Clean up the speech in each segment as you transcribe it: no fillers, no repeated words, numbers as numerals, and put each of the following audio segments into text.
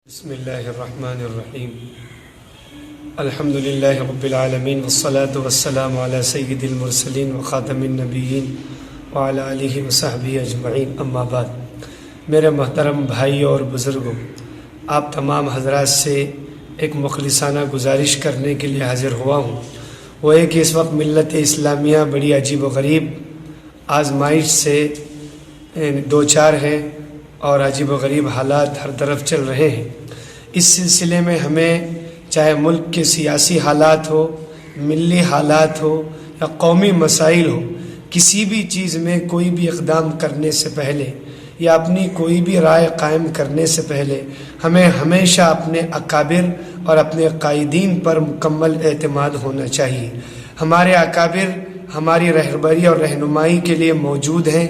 بسم اللہ الرحمن الرحیم الحمد للہ رب العالمین والصلاة والسلام علی سید المرسلین وخاتم النبیین وعلی آلہ وصحبہ اجمعین اما بعد۔ میرے محترم بھائیوں اور بزرگوں، آپ تمام حضرات سے ایک مخلصانہ گزارش کرنے کے لیے حاضر ہوا ہوں۔ وہ ہے کہ اس وقت ملت اسلامیہ بڑی عجیب و غریب آزمائش سے دوچار ہے اور عجیب و غریب حالات ہر طرف چل رہے ہیں۔ اس سلسلے میں ہمیں چاہے ملک کے سیاسی حالات ہو، ملی حالات ہو یا قومی مسائل ہو، کسی بھی چیز میں کوئی بھی اقدام کرنے سے پہلے یا اپنی کوئی بھی رائے قائم کرنے سے پہلے ہمیں ہمیشہ اپنے اکابر اور اپنے قائدین پر مکمل اعتماد ہونا چاہیے۔ ہمارے اکابر ہماری رہبری اور رہنمائی کے لیے موجود ہیں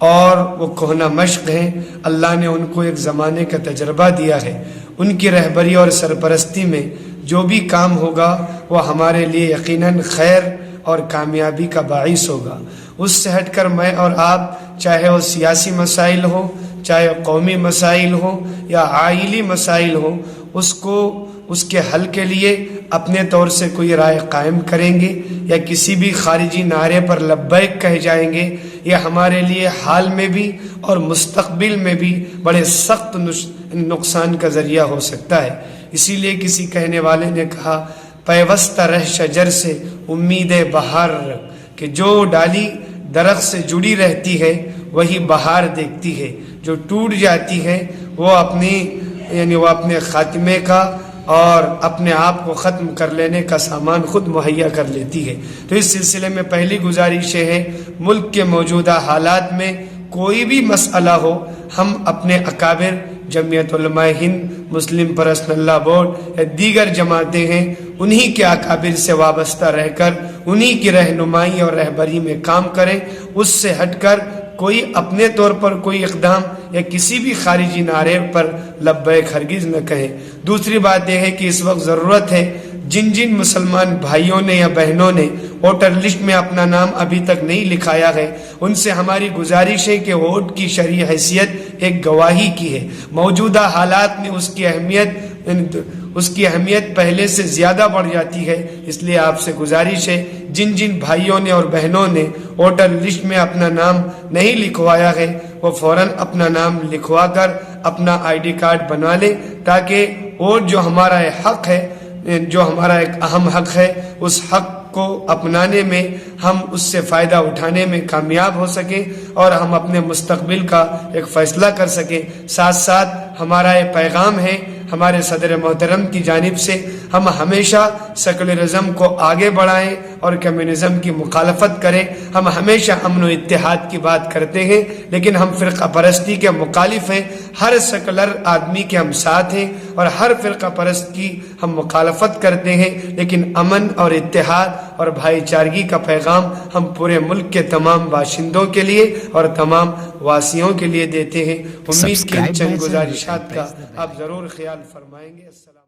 اور وہ کہنہ مشق ہیں۔ اللہ نے ان کو ایک زمانے کا تجربہ دیا ہے۔ ان کی رہبری اور سرپرستی میں جو بھی کام ہوگا وہ ہمارے لیے یقیناً خیر اور کامیابی کا باعث ہوگا۔ اس سے ہٹ کر میں اور آپ، چاہے وہ سیاسی مسائل ہو، چاہے قومی مسائل ہو یا عائلی مسائل ہو، اس کے حل کے لیے اپنے طور سے کوئی رائے قائم کریں گے یا کسی بھی خارجی نعرے پر لبیک کہہ جائیں گے، یہ ہمارے لیے حال میں بھی اور مستقبل میں بھی بڑے سخت نقصان کا ذریعہ ہو سکتا ہے۔ اسی لیے کسی کہنے والے نے کہا، پیوستہ رہ شجر سے امید بہار رکھ، کہ جو ڈالی درخت سے جڑی رہتی ہے وہی بہار دیکھتی ہے، جو ٹوٹ جاتی ہے وہ اپنے خاتمے کا اور اپنے آپ کو ختم کر لینے کا سامان خود مہیا کر لیتی ہے۔ تو اس سلسلے میں پہلی گزارش ہے، ملک کے موجودہ حالات میں کوئی بھی مسئلہ ہو، ہم اپنے اکابر، جمعیت علماء ہند، مسلم پرسنل لا بورڈ یا دیگر جماعتیں ہیں، انہی کے اکابر سے وابستہ رہ کر انہی کی رہنمائی اور رہبری میں کام کریں۔ اس سے ہٹ کر کوئی اپنے طور پر کوئی اقدام یا کسی بھی خارجی نعرے پر لبیک ہرگز نہ کہیں۔ دوسری بات یہ ہے کہ اس وقت ضرورت ہے، جن مسلمان بھائیوں نے یا بہنوں نے ووٹر لسٹ میں اپنا نام ابھی تک نہیں لکھایا ہے، ان سے ہماری گزارش ہے کہ ووٹ کی شرعی حیثیت ایک گواہی کی ہے۔ موجودہ حالات میں اس کی اہمیت پہلے سے زیادہ بڑھ جاتی ہے۔ اس لیے آپ سے گزارش ہے، جن بھائیوں نے اور بہنوں نے ووٹر لسٹ میں اپنا نام نہیں لکھوایا ہے، وہ فوراً اپنا نام لکھوا کر اپنا آئی ڈی کارڈ بنا لے، تاکہ ووٹ جو ہمارا حق ہے، جو ہمارا ایک اہم حق ہے، اس حق کو اپنانے میں، ہم اس سے فائدہ اٹھانے میں کامیاب ہو سکیں اور ہم اپنے مستقبل کا ایک فیصلہ کر سکیں۔ ساتھ ساتھ ہمارا یہ پیغام ہے ہمارے صدر محترم کی جانب سے، ہم ہمیشہ سیکولرزم کو آگے بڑھائیں اور کمیونزم کی مخالفت کریں۔ ہم ہمیشہ امن و اتحاد کی بات کرتے ہیں، لیکن ہم فرقہ پرستی کے مخالف ہیں۔ ہر سیکولر آدمی کے ہم ساتھ ہیں اور ہر فرقہ پرست کی ہم مخالفت کرتے ہیں، لیکن امن اور اتحاد اور بھائی چارگی کا پیغام ہم پورے ملک کے تمام باشندوں کے لیے اور تمام واسیوں کے لیے دیتے ہیں۔ امید کی چند گزارشات کا آپ ضرور خیال فرمائیں گے۔ السلام